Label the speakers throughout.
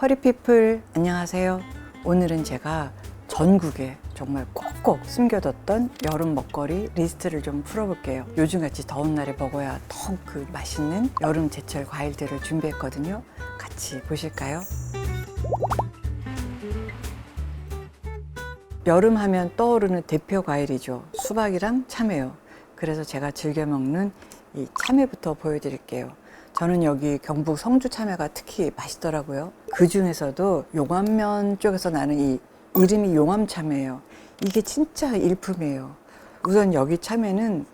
Speaker 1: 허리피플 안녕하세요. 오늘은 제가 전국에 정말 꼭꼭 숨겨뒀던 여름 먹거리 리스트를 좀 풀어볼게요. 요즘같이 더운 날에 먹어야 더욱 그 맛있는 여름 제철 과일들을 준비했거든요. 같이 보실까요? 여름 하면 떠오르는 대표 과일이죠. 수박이랑 참외요. 그래서 제가 즐겨 먹는 이 참외부터 보여드릴게요. 저는 여기 경북 성주 참외가 특히 맛있더라고요. 그 중에서도 용암면 쪽에서 나는 이 이름이 용암 참외예요. 이게 진짜 일품이에요. 우선 여기 참외는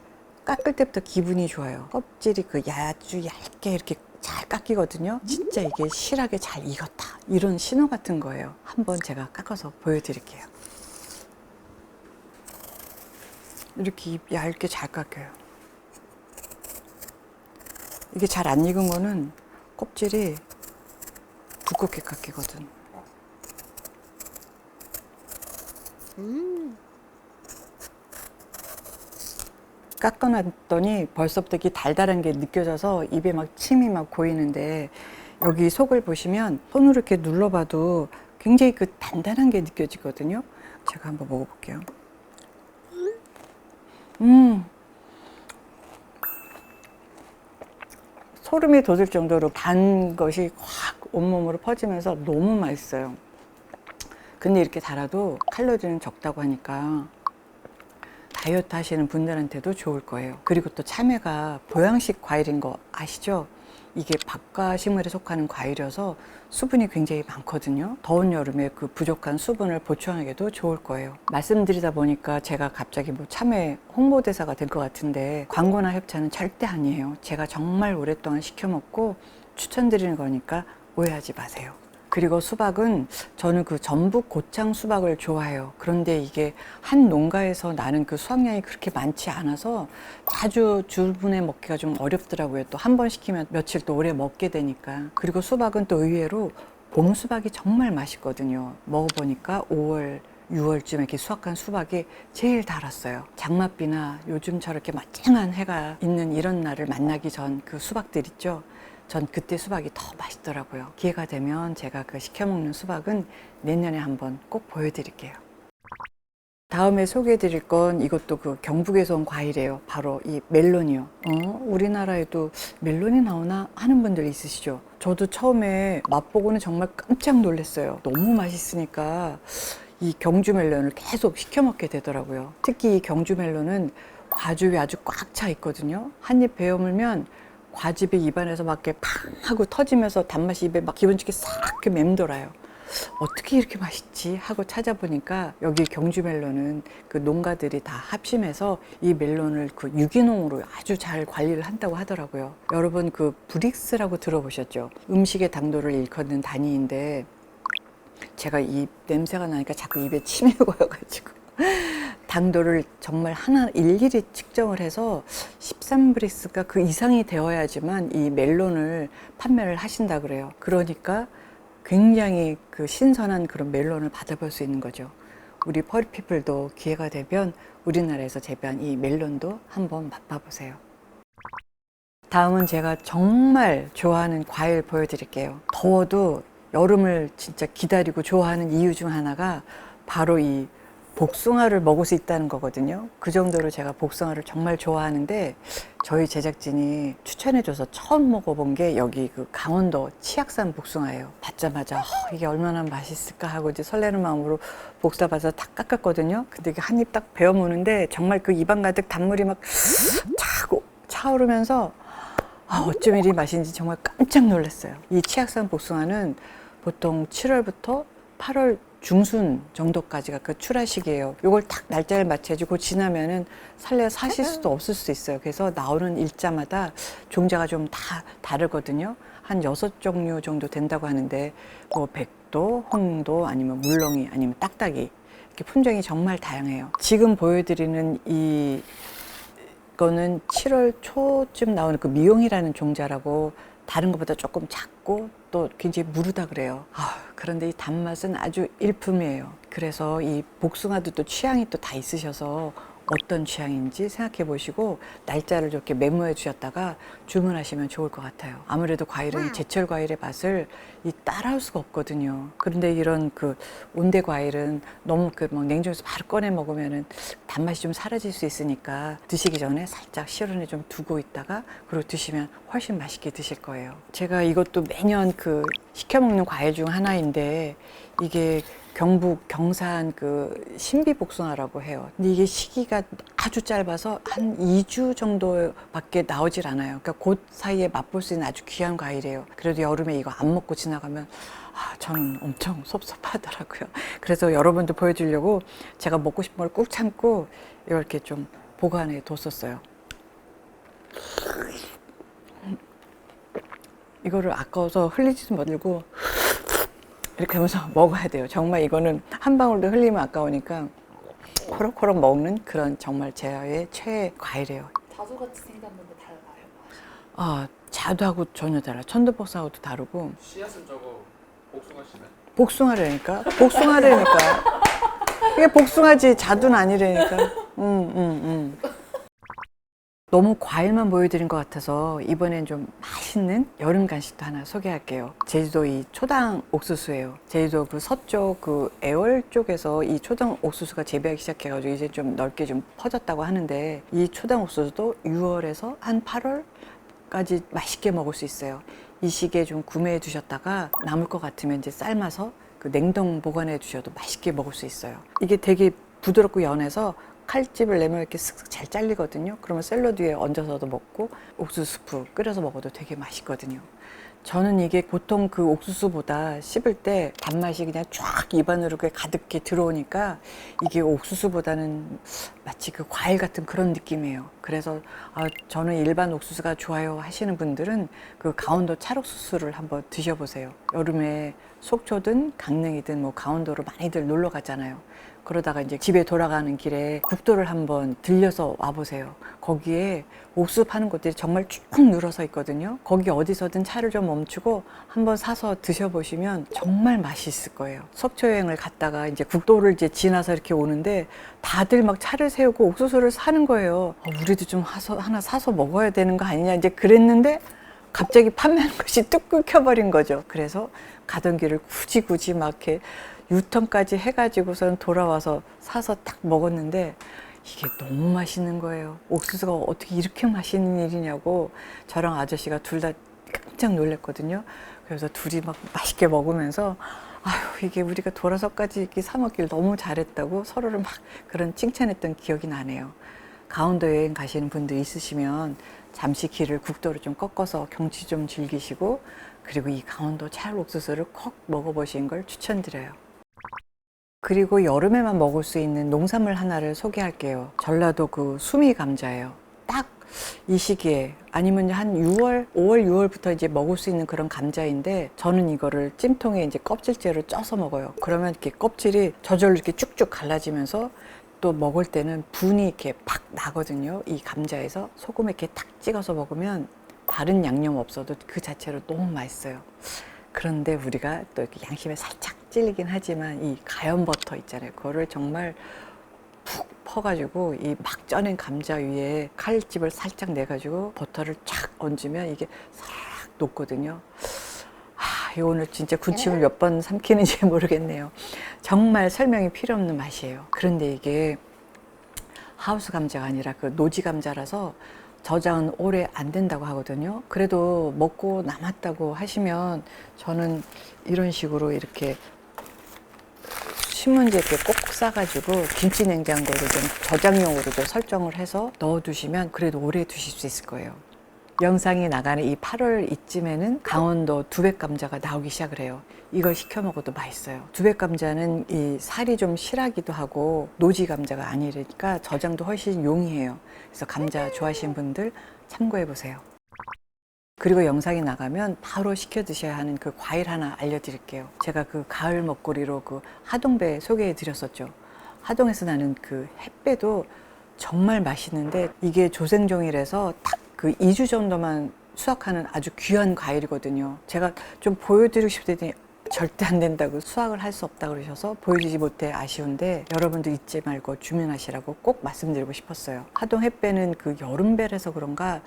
Speaker 1: 깎을 때부터 기분이 좋아요. 껍질이 그 아주 얇게 이렇게 잘 깎이거든요. 진짜 이게 실하게 잘 익었다, 이런 신호 같은 거예요. 한번 제가 깎아서 보여드릴게요. 이렇게 얇게 잘 깎여요. 이게 잘 안 익은 거는 껍질이 두껍게 깎이거든. 깎아놨더니 벌써부터 이렇게 달달한 게 느껴져서 입에 막 침이 막 고이는데, 여기 속을 보시면 손으로 이렇게 눌러봐도 굉장히 그 단단한 게 느껴지거든요. 제가 한번 먹어볼게요. 소름이 돋을 정도로 단 것이 확 온몸으로 퍼지면서 너무 맛있어요. 근데 이렇게 달아도 칼로리는 적다고 하니까 다이어트 하시는 분들한테도 좋을 거예요. 그리고 또 참외가 보양식 과일인 거 아시죠? 이게 밥과 식물에 속하는 과일이어서 수분이 굉장히 많거든요. 더운 여름에 그 부족한 수분을 보충하기도 좋을 거예요. 말씀드리다 보니까 제가 갑자기 뭐 참외 홍보대사가 될 것 같은데, 광고나 협찬은 절대 아니에요. 제가 정말 오랫동안 시켜 먹고 추천드리는 거니까 오해하지 마세요. 그리고 수박은 저는 그 전북 고창 수박을 좋아해요. 그런데 이게 한 농가에서 나는 그 수확량이 그렇게 많지 않아서 자주 주문해 먹기가 좀 어렵더라고요. 또 한 번 시키면 며칠 또 오래 먹게 되니까. 그리고 수박은 또 의외로 봄 수박이 정말 맛있거든요. 먹어보니까 5월 6월쯤에 이렇게 수확한 수박이 제일 달았어요. 장맛비나 요즘 저렇게 맞짱한 해가 있는 이런 날을 만나기 전 그 수박들 있죠. 전 그때 수박이 더 맛있더라고요. 기회가 되면 제가 그 시켜 먹는 수박은 내년에 한번 꼭 보여드릴게요. 다음에 소개해드릴 건 이것도 그 경북에서 온 과일이에요. 바로 이 멜론이요. 우리나라에도 멜론이 나오나 하는 분들 있으시죠? 저도 처음에 맛보고는 정말 깜짝 놀랐어요. 너무 맛있으니까 이 경주 멜론을 계속 시켜 먹게 되더라고요. 특히 이 경주 멜론은 과즙이 아주 꽉 차 있거든요. 한 입 베어물면 과즙이 입안에서 막 이렇게 팡 하고 터지면서 단맛이 입에 막 기분좋게 싹 이렇게 맴돌아요. 어떻게 이렇게 맛있지 하고 찾아보니까 여기 경주 멜론은 그 농가들이 다 합심해서 이 멜론을 그 유기농으로 아주 잘 관리를 한다고 하더라고요. 여러분 그 브릭스라고 들어보셨죠? 음식의 당도를 일컫는 단위인데, 제가 이 냄새가 나니까 자꾸 입에 침이 고여가지고 당도를 정말 하나 일일이 측정을 해서 13브릭스가 그 이상이 되어야지만 이 멜론을 판매를 하신다 그래요. 그러니까 굉장히 그 신선한 그런 멜론을 받아볼 수 있는 거죠. 우리 퍼리피플도 기회가 되면 우리나라에서 재배한 이 멜론도 한번 맛봐보세요. 다음은 제가 정말 좋아하는 과일 보여드릴게요. 더워도 여름을 진짜 기다리고 좋아하는 이유 중 하나가 바로 이 복숭아를 먹을 수 있다는 거거든요. 그 정도로 제가 복숭아를 정말 좋아하는데, 저희 제작진이 추천해줘서 처음 먹어본 게 여기 그 강원도 치악산 복숭아예요. 받자마자 이게 얼마나 맛있을까 하고 이제 설레는 마음으로 복숭아 받아서 다 깎았거든요. 근데 이게 한 입 딱 베어 무는데 정말 그 입안 가득 단물이 막 차고 차오르면서 어쩜 이리 맛있는지 정말 깜짝 놀랐어요. 이 치악산 복숭아는 보통 7월부터 8월 중순 정도까지가 그 출하 시기예요. 이걸 딱 날짜를 맞춰주고 지나면은 살려 사실 수도 없을 수 있어요. 그래서 나오는 일자마다 종자가 좀 다 다르거든요. 한 6종류 정도 된다고 하는데, 뭐 백도, 홍도, 아니면 물렁이, 아니면 딱딱이, 이렇게 품종이 정말 다양해요. 지금 보여드리는 이거는 7월 초쯤 나오는 그 미용이라는 종자라고, 다른 것보다 조금 작고 또 굉장히 무르다 그래요. 그런데 이 단맛은 아주 일품이에요. 그래서 이 복숭아도 또 취향이 또 다 있으셔서 어떤 취향인지 생각해 보시고 날짜를 이렇게 메모해 주셨다가 주문하시면 좋을 것 같아요. 아무래도 과일은 제철 과일의 맛을 따라할 수가 없거든요. 그런데 이런 그 온대 과일은 너무 그 막 냉장고에서 바로 꺼내 먹으면은 단맛이 좀 사라질 수 있으니까 드시기 전에 살짝 실온에 좀 두고 있다가 그리고 드시면 훨씬 맛있게 드실 거예요. 제가 이것도 매년 그 시켜 먹는 과일 중 하나인데 이게 경북 경산 그 신비복숭아라고 해요. 근데 이게 시기가 아주 짧아서 한 2주 정도밖에 나오질 않아요. 그러니까 그 사이에 맛볼 수 있는 아주 귀한 과일이에요. 그래도 여름에 이거 안 먹고 지나가면 저는 엄청 섭섭하더라고요. 그래서 여러분도 보여주려고 제가 먹고 싶은 걸 꾹 참고 이렇게 좀 보관해 뒀었어요. 이거를 아까워서 흘리지도 말고 이렇게 하면서 먹어야 돼요. 정말 이거는 한 방울도 흘리면 아까우니까 코럭코럭 먹는 그런 정말 제의 최애 과일이에요.
Speaker 2: 자두같이 생겼는데 달라요?
Speaker 1: 자두하고 전혀 달라요. 천도복숭아하고도 다르고.
Speaker 3: 씨앗은 저거 복숭아씨네.
Speaker 1: 복숭아라니까. 복숭아라니까. 이게 복숭아지 자두는 아니라니까. 너무 과일만 보여드린 것 같아서 이번엔 좀 맛있는 여름 간식도 하나 소개할게요. 제주도 이 초당 옥수수예요. 제주도 그 서쪽 그 애월 쪽에서 이 초당 옥수수가 재배하기 시작해가지고 이제 좀 넓게 좀 퍼졌다고 하는데 이 초당 옥수수도 6월에서 한 8월까지 맛있게 먹을 수 있어요. 이 시기에 좀 구매해 두셨다가 남을 것 같으면 이제 삶아서 그 냉동 보관해 두셔도 맛있게 먹을 수 있어요. 이게 되게 부드럽고 연해서 칼집을 내면 이렇게 쓱쓱 잘 잘리거든요. 그러면 샐러드 위에 얹어서도 먹고 옥수수 스프 끓여서 먹어도 되게 맛있거든요. 저는 이게 보통 그 옥수수보다 씹을 때 단맛이 그냥 쫙 입안으로 가득히 들어오니까 이게 옥수수보다는 마치 그 과일 같은 그런 느낌이에요. 그래서 저는 일반 옥수수가 좋아요 하시는 분들은 그 강원도 찰옥수수를 한번 드셔보세요. 여름에 속초든 강릉이든 뭐 강원도로 많이들 놀러 가잖아요. 그러다가 이제 집에 돌아가는 길에 국도를 한번 들려서 와보세요. 거기에 옥수수 파는 곳들이 정말 쭉 늘어서 있거든요. 거기 어디서든 차를 좀 멈추고 한번 사서 드셔보시면 정말 맛있을 거예요. 속초 여행을 갔다가 이제 국도를 이제 지나서 이렇게 오는데 다들 막 차를 세우고 옥수수를 사는 거예요. 우리도 좀 하나 사서 먹어야 되는 거 아니냐 이제 그랬는데 갑자기 판매하는 것이 뚝 끊겨버린 거죠. 그래서 가던 길을 굳이 막 이렇게 유턴까지 해가지고선 돌아와서 사서 딱 먹었는데 이게 너무 맛있는 거예요. 옥수수가 어떻게 이렇게 맛있는 일이냐고 저랑 아저씨가 둘 다 깜짝 놀랐거든요. 그래서 둘이 막 맛있게 먹으면서 이게 우리가 돌아서까지 이렇게 사 먹길 너무 잘했다고 서로를 막 그런 칭찬했던 기억이 나네요. 강원도 여행 가시는 분들 있으시면 잠시 길을 국도로 좀 꺾어서 경치 좀 즐기시고 그리고 이 강원도 찰옥수수를 꼭 먹어보시는 걸 추천드려요. 그리고 여름에만 먹을 수 있는 농산물 하나를 소개할게요. 전라도 그 수미 감자예요. 딱 이 시기에 아니면 한 6월, 5월, 6월부터 이제 먹을 수 있는 그런 감자인데 저는 이거를 찜통에 이제 껍질째로 쪄서 먹어요. 그러면 이렇게 껍질이 저절로 이렇게 쭉쭉 갈라지면서 또 먹을 때는 분이 이렇게 팍 나거든요. 이 감자에서 소금에 이렇게 탁 찍어서 먹으면 다른 양념 없어도 그 자체로 너무 맛있어요. 그런데 우리가 또 이렇게 양심에 살짝 찔리긴 하지만 이 가염 버터 있잖아요. 그거를 정말 푹 퍼가지고 이 막 쪄낸 감자 위에 칼집을 살짝 내가지고 버터를 쫙 얹으면 이게 싹 녹거든요. 이거 오늘 진짜 군침을 몇 번 삼키는지 모르겠네요. 정말 설명이 필요 없는 맛이에요. 그런데 이게 하우스 감자가 아니라 그 노지 감자라서 저장은 오래 안 된다고 하거든요. 그래도 먹고 남았다고 하시면 저는 이런 식으로 이렇게 신문지에 이렇게 꼭 싸가지고 김치 냉장고를 좀 저장용으로 좀 설정을 해서 넣어두시면 그래도 오래 두실 수 있을 거예요. 영상이 나가는 이 8월 이쯤에는 강원도 두백 감자가 나오기 시작을 해요. 이걸 시켜 먹어도 맛있어요. 두백 감자는 이 살이 좀 실하기도 하고 노지 감자가 아니니까 저장도 훨씬 용이해요. 그래서 감자 좋아하시는 분들 참고해 보세요. 그리고 영상이 나가면 바로 시켜 드셔야 하는 그 과일 하나 알려드릴게요. 제가 그 가을 먹거리로 그 하동배 소개해 드렸었죠. 하동에서 나는 그 햇배도 정말 맛있는데 이게 조생종이라서 딱 그 2주 정도만 수확하는 아주 귀한 과일이거든요. 제가 좀 보여드리고 싶더니 절대 안 된다고 수확을 할 수 없다 그러셔서 보여주지 못해 아쉬운데 여러분도 잊지 말고 주문하시라고 꼭 말씀드리고 싶었어요. 하동 햇배는 그 여름배라서 그런가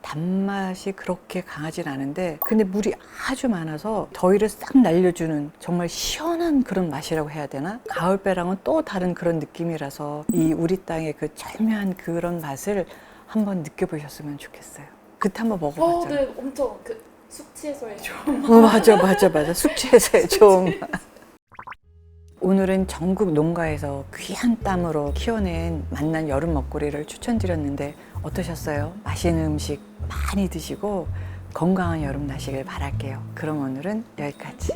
Speaker 1: 단맛이 그렇게 강하진 않은데 근데 물이 아주 많아서 더위를 싹 날려주는 정말 시원한 그런 맛이라고 해야 되나? 가을배랑은 또 다른 그런 느낌이라서 이 우리 땅의 그 절묘한 그런 맛을 한번 느껴보셨으면 좋겠어요. 그때 한번 먹어봤잖아요.
Speaker 2: 네, 엄청 그 숙취해소에 좋은.
Speaker 1: 맞아. 숙취해소에 좋은 맛. 오늘은 전국 농가에서 귀한 땀으로 키워낸 맛난 여름 먹거리를 추천드렸는데 어떠셨어요? 맛있는 음식 많이 드시고 건강한 여름 나시길 바랄게요. 그럼 오늘은 여기까지.